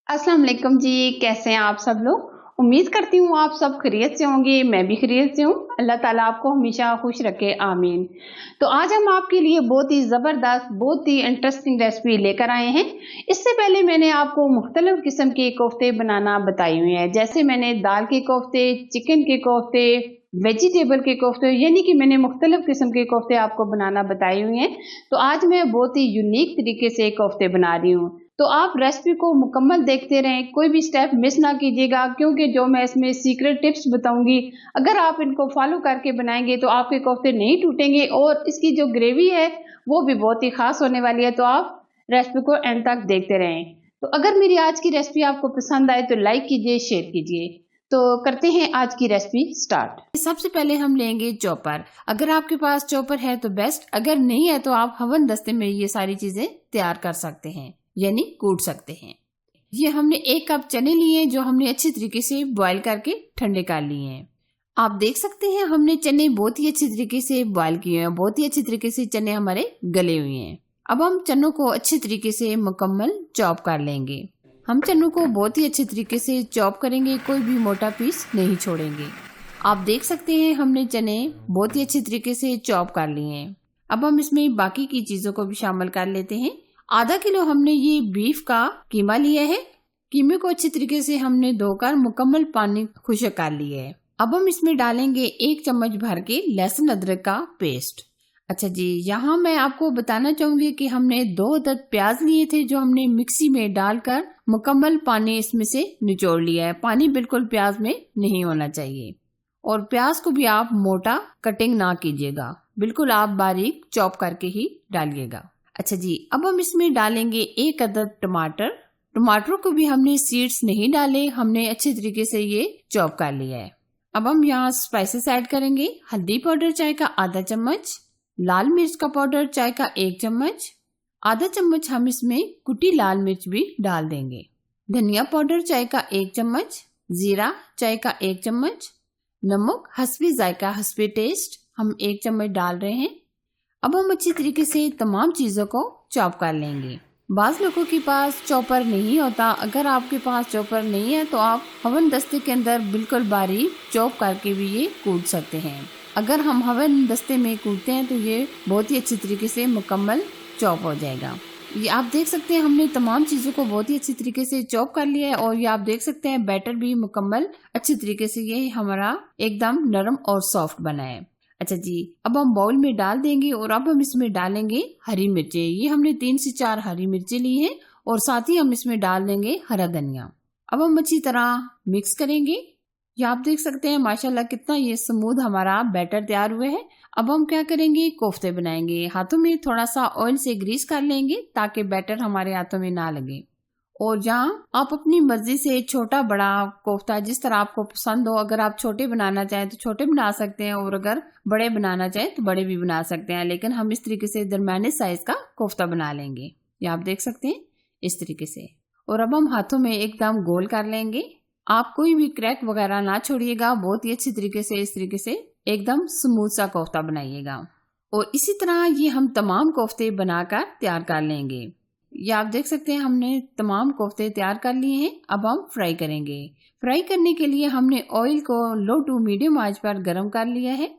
अस्सलाम वालेकुम जी। कैसे हैं आप सब लोग? उम्मीद करती हूँ आप सब खैरियत से होंगे। मैं भी खैरियत से हूँ। अल्लाह ताला आपको हमेशा खुश रखे, आमीन। तो आज हम आपके लिए बहुत ही ज़बरदस्त, बहुत ही इंटरेस्टिंग रेसिपी लेकर आए हैं। इससे पहले मैंने आपको मुख्तलिफ किस्म के कोफ्ते बनाना बताए हुए हैं, जैसे मैंने दाल के कोफ्ते, चिकन के कोफ्ते, वेजिटेबल के कोफ्ते, यानी कि मैंने मुख्तलिफ किस्म के कोफ्ते आपको बनाना बताए हुए हैं। तो आज मैं बहुत ही यूनिक तरीके से कोफ्ते बना रही हूँ। तो आप रेसिपी को मुकम्मल देखते रहें, कोई भी स्टेप मिस ना कीजिएगा, क्योंकि जो मैं इसमें सीक्रेट टिप्स बताऊंगी, अगर आप इनको फॉलो करके बनाएंगे तो आपके कोफ्ते नहीं टूटेंगे और इसकी जो ग्रेवी है वो भी बहुत ही खास होने वाली है। तो आप रेसिपी को एंड तक देखते रहें। तो अगर मेरी आज की रेसिपी आपको पसंद आए तो लाइक कीजिए, शेयर कीजिए। तो करते हैं आज की रेसिपी स्टार्ट। सबसे पहले हम लेंगे चॉपर। अगर आपके पास चॉपर है तो बेस्ट, अगर नहीं है तो आप हवन दस्ते में ये सारी चीजें तैयार कर सकते हैं, यानी कूट सकते हैं। ये हमने 1 कप चने लिए जो हमने अच्छी तरीके से बॉईल करके ठंडे कर लिए हैं। आप देख सकते हैं हमने चने बहुत ही अच्छी तरीके से बॉईल किए हैं, बहुत ही अच्छी तरीके से चने हमारे गले हुए हैं। अब हम चनों को अच्छी तरीके से मुकम्मल चॉप कर लेंगे। हम चनों को बहुत ही अच्छे तरीके से चॉप करेंगे, कोई भी मोटा पीस नहीं छोड़ेंगे। आप देख सकते हैं हमने चने बहुत ही अच्छे तरीके से चॉप कर लिए हैं। अब हम इसमें बाकी की चीजों को भी शामिल कर लेते हैं। आधा किलो हमने ये बीफ का कीमा लिया है। कीमे को अच्छे तरीके से हमने धोकर मुकम्मल पानी खुश्क कर लिया है। अब हम इसमें डालेंगे 1 चम्मच भर के लहसुन अदरक का पेस्ट। अच्छा जी, यहाँ मैं आपको बताना चाहूंगी कि हमने 2 अदद प्याज लिए थे जो हमने मिक्सी में डालकर मुकम्मल पानी इसमें से निचोड़ लिया है। पानी बिल्कुल प्याज में नहीं होना चाहिए और प्याज को भी आप मोटा कटिंग ना कीजिएगा, बिल्कुल आप बारीक चॉप करके ही डालिएगा। अच्छा जी, अब हम इसमें डालेंगे 1 अदद टमाटर। टमाटरों को भी हमने सीड्स नहीं डाले, हमने अच्छे तरीके से ये चॉप कर लिया है। अब हम यहाँ स्पाइसेस ऐड करेंगे। हल्दी पाउडर चाय का आधा चम्मच, लाल मिर्च का पाउडर चाय का 1 चम्मच, आधा चम्मच हम इसमें कुटी लाल मिर्च भी डाल देंगे। धनिया पाउडर चाय का 1 चम्मच, जीरा चाय का 1 चम्मच, नमक हस्बे जायका हस्बे टेस्ट हम 1 चम्मच डाल रहे हैं। अब हम अच्छी तरीके से तमाम चीजों को चॉप कर लेंगे। बाज लोगों के पास चॉपर नहीं होता, अगर आपके पास चॉपर नहीं है तो आप हवन दस्ते के अंदर बिल्कुल बारीक चॉप करके भी ये कूट सकते हैं। अगर हम हवन दस्ते में कूटते हैं तो ये बहुत ही अच्छी तरीके से मुकम्मल चॉप हो जाएगा। ये आप देख सकते हैं हमने तमाम चीजों को बहुत ही अच्छी तरीके से चॉप कर लिया है और ये आप देख सकते हैं बैटर भी मुकम्मल अच्छी तरीके से ये हमारा एकदम नरम और सॉफ्ट बना है। अच्छा जी, अब हम बाउल में डाल देंगे और अब हम इसमें डालेंगे हरी मिर्चें। ये हमने 3 से 4 हरी मिर्चें ली हैं और साथ ही हम इसमें डाल देंगे हरा धनिया। अब हम अच्छी तरह मिक्स करेंगे। ये आप देख सकते हैं माशाल्लाह कितना ये स्मूथ हमारा बैटर तैयार हुआ है। अब हम क्या करेंगे, कोफ्ते बनाएंगे। हाथों में थोड़ा सा ऑयल से ग्रीस कर लेंगे ताकि बैटर हमारे हाथों में ना लगे। और यहाँ आप अपनी मर्जी से छोटा बड़ा कोफ्ता जिस तरह आपको पसंद हो, अगर आप छोटे बनाना चाहें तो छोटे बना सकते हैं और अगर बड़े बनाना चाहें तो बड़े भी बना सकते हैं, लेकिन हम इस तरीके से दरमियाने साइज का कोफ्ता बना लेंगे। ये आप देख सकते हैं इस तरीके से। और अब हम हाथों में एकदम गोल कर लेंगे। आप कोई भी क्रैक वगैरह ना छोड़िएगा, बहुत ही अच्छी तरीके से इस तरीके से एकदम स्मूथ सा कोफ्ता बनाइएगा। और इसी तरह ये हम तमाम कोफ्ते बनाकर तैयार कर लेंगे। ये आप देख सकते हैं हमने तमाम कोफ्ते तैयार कर लिए हैं। अब हम फ्राई करेंगे। फ्राई करने के लिए हमने ऑयल को लो टू मीडियम आंच पर गर्म कर लिया है।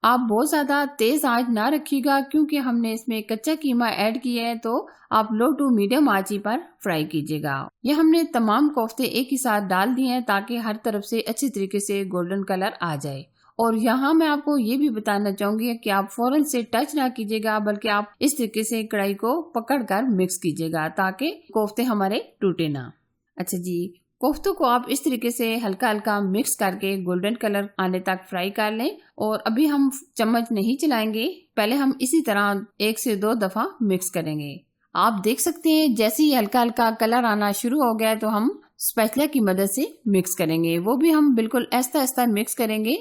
आप बहुत ज्यादा तेज आंच ना रखिएगा क्योंकि हमने इसमें कच्चा कीमा ऐड किया है, तो आप लो टू मीडियम आंच पर फ्राई कीजिएगा। ये हमने तमाम कोफ्ते एक ही साथ डाल दिए हैं ताकि हर तरफ से अच्छी तरीके से गोल्डन कलर आ जाए। और यहाँ मैं आपको ये भी बताना चाहूंगी कि आप फौरन से टच ना कीजिएगा, बल्कि आप इस तरीके से कढ़ाई को पकड़कर मिक्स कीजिएगा ताकि कोफ्ते हमारे टूटे ना। अच्छा जी, कोफ्तों को आप इस तरीके से हल्का हल्का मिक्स करके गोल्डन कलर आने तक फ्राई कर लें। और अभी हम चम्मच नहीं चलाएंगे, पहले हम इसी तरह 1 से 2 दफा मिक्स करेंगे। आप देख सकते हैं जैसे ही हल्का हल्का कलर आना शुरू हो गया है तो हम स्पैचुला की मदद से मिक्स करेंगे। वो भी हम बिल्कुल ऐसा ऐसा मिक्स करेंगे।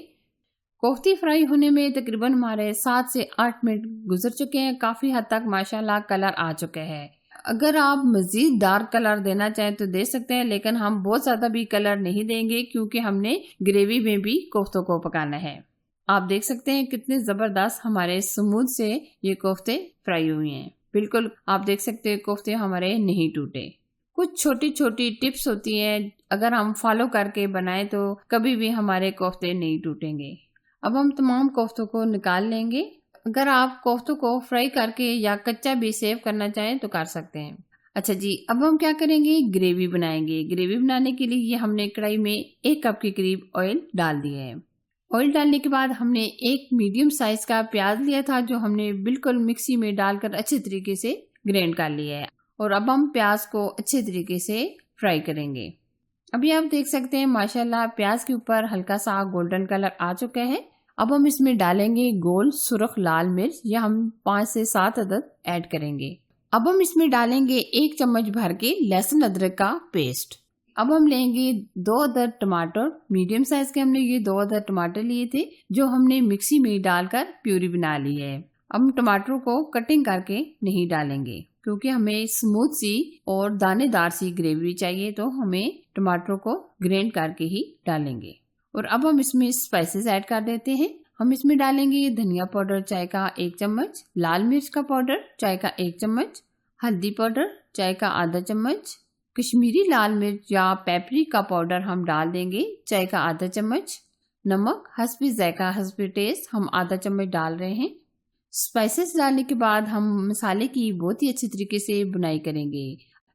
कोफ्ती फ्राई होने में तकरीबन हमारे 7 से 8 मिनट गुजर चुके हैं। काफी हद तक माशाल्लाह कलर आ चुके हैं। अगर आप मजीद डार्क कलर देना चाहें तो दे सकते हैं, लेकिन हम बहुत ज्यादा भी कलर नहीं देंगे क्योंकि हमने ग्रेवी में भी कोफ्तों को पकाना है। आप देख सकते हैं कितने जबरदस्त हमारे स्मूथ से ये कोफ्ते फ्राई हुए हैं। बिल्कुल आप देख सकते हैं कोफ्ते हमारे नहीं टूटे। कुछ छोटी छोटी टिप्स होती हैं, अगर हम फॉलो करके बनाएं तो कभी भी हमारे कोफ्ते नहीं टूटेंगे। अब हम तमाम कोफ्तों को निकाल लेंगे। अगर आप कोफ्तों को फ्राई करके या कच्चा भी सेव करना चाहें तो कर सकते हैं। अच्छा जी, अब हम क्या करेंगे, ग्रेवी बनाएंगे। ग्रेवी बनाने के लिए ये हमने कढ़ाई में 1 कप के करीब ऑयल डाल दिया है। ऑयल डालने के बाद हमने एक मीडियम साइज का प्याज लिया था, जो हमने बिल्कुल मिक्सी में डालकर अच्छे तरीके से ग्राइंड कर लिया है। और अब हम प्याज को अच्छे तरीके से फ्राई करेंगे। अभी आप देख सकते हैं माशाल्लाह प्याज के ऊपर हल्का सा गोल्डन कलर आ चुका है। अब हम इसमें डालेंगे गोल सुर्ख लाल मिर्च, या हम 5 से 7 अदद ऐड करेंगे। अब हम इसमें डालेंगे 1 चम्मच भर के लहसुन अदरक का पेस्ट। अब हम लेंगे 2 अदद टमाटर, मीडियम साइज के हमने ये 2 अदद टमाटर लिए थे, जो हमने मिक्सी में डालकर प्यूरी बना ली है। अब हम टमाटरों को कटिंग करके नहीं डालेंगे, क्योंकि हमें स्मूथ सी और दानेदार सी ग्रेवी चाहिए, तो हमें टमाटरों को ग्राइंड करके ही डालेंगे। और अब हम इसमें स्पाइसेस ऐड कर देते हैं। हम इसमें डालेंगे धनिया पाउडर चाय का 1 चम्मच, लाल मिर्च का पाउडर चाय का 1 चम्मच, हल्दी पाउडर चाय का आधा चम्मच, कश्मीरी लाल मिर्च या पेपरिका पाउडर हम डाल देंगे चाय का आधा चम्मच, नमक हस्बे जायका हस्बे टेस्ट हम आधा चम्मच डाल रहे हैं। स्पाइसेस डालने के बाद हम मसाले की बहुत ही अच्छी तरीके से बुनाई करेंगे।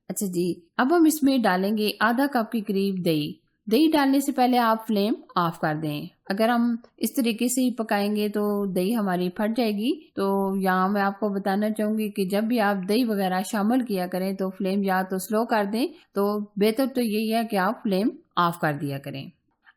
अच्छा जी, अब हम इसमें डालेंगे आधा कप के करीब दही। दही डालने से पहले आप फ्लेम ऑफ कर दें। अगर हम इस तरीके से ही पकाएंगे तो दही हमारी फट जाएगी। तो यहाँ मैं आपको बताना चाहूंगी कि जब भी आप दही वगैरह शामिल किया करें तो फ्लेम या तो स्लो कर दें, तो बेहतर तो यही है कि आप फ्लेम ऑफ कर दिया करें।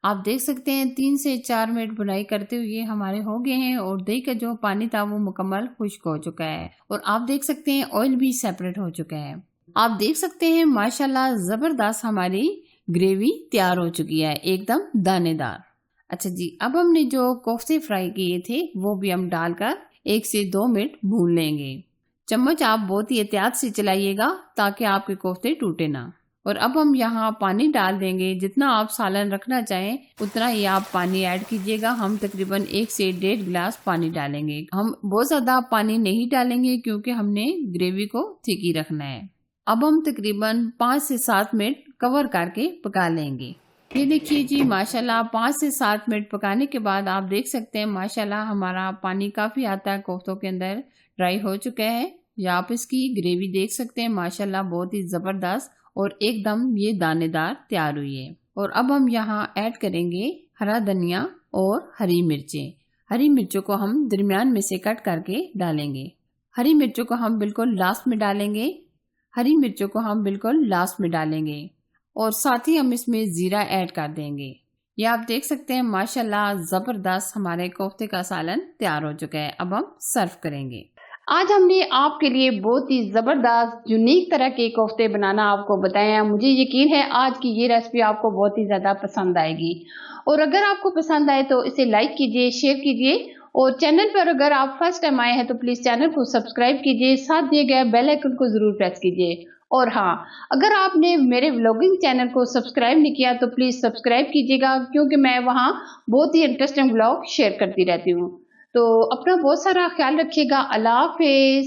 आप देख सकते हैं 3 से 4 मिनट बुनाई करते हुए हमारे हो गए हैं और दही का जो पानी था वो मुकम्मल खुश्क हो चुका है। और आप देख सकते हैं ऑयल भी सेपरेट हो चुका है। आप देख सकते हैं माशाल्लाह जबरदस्त हमारी ग्रेवी तैयार हो चुकी है, एकदम दानेदार। अच्छा जी, अब हमने जो कोफ्ते फ्राई किए थे वो भी हम डालकर 1 से 2 मिनट भून लेंगे। चम्मच आप बहुत ही एहतियात से चलाइएगा ताकि आपके कोफ्ते टूटे ना। और अब हम यहाँ पानी डाल देंगे। जितना आप सालन रखना चाहें उतना ही आप पानी ऐड कीजिएगा। हम तकरीबन 1 से 1.5 गिलास पानी डालेंगे। हम बहुत ज्यादा पानी नहीं डालेंगे क्योंकि हमने ग्रेवी को थिक ही रखना है। अब हम तकरीबन 5 से 7 मिनट कवर करके पका लेंगे। ये देखिए जी माशाल्लाह 5 से 7 मिनट पकाने के बाद आप देख सकते हैं माशाल्लाह हमारा पानी काफी आता है कोफ्तों के अंदर ड्राई हो चुका है। या आप इसकी ग्रेवी देख सकते हैं माशाल्लाह बहुत ही जबरदस्त और एकदम ये दानेदार तैयार हुई है। और अब हम यहाँ ऐड करेंगे हरा धनिया और हरी मिर्चें। हरी मिर्चों को हम दरमियान में से कट करके डालेंगे। हरी मिर्चों को हम बिल्कुल लास्ट में डालेंगे। हरी मिर्चों को हम बिल्कुल लास्ट में डालेंगे और साथ ही हम इसमें जीरा ऐड कर देंगे। ये आप देख सकते हैं माशाल्लाह जबरदस्त हमारे कोफ्ते का सालन तैयार हो चुका है। अब हम सर्व करेंगे। आज हमने आपके लिए बहुत ही जबरदस्त यूनिक तरह के कोफ्ते बनाना आपको बताया। मुझे यकीन है आज की ये रेसिपी आपको बहुत ही ज्यादा पसंद आएगी। और अगर आपको पसंद आए तो इसे लाइक कीजिए, शेयर कीजिए और चैनल पर अगर आप फर्स्ट टाइम आए हैं तो प्लीज चैनल को सब्सक्राइब कीजिए, साथ दिए गए बेल आइकन को जरूर प्रेस कीजिए। और हाँ, अगर आपने मेरे व्लॉगिंग चैनल को सब्सक्राइब नहीं किया तो प्लीज सब्सक्राइब कीजिएगा, क्योंकि मैं वहाँ बहुत ही इंटरेस्टिंग व्लॉग शेयर करती रहती हूँ। तो अपना बहुत सारा ख्याल रखिएगा। अल्लाह हाफिज।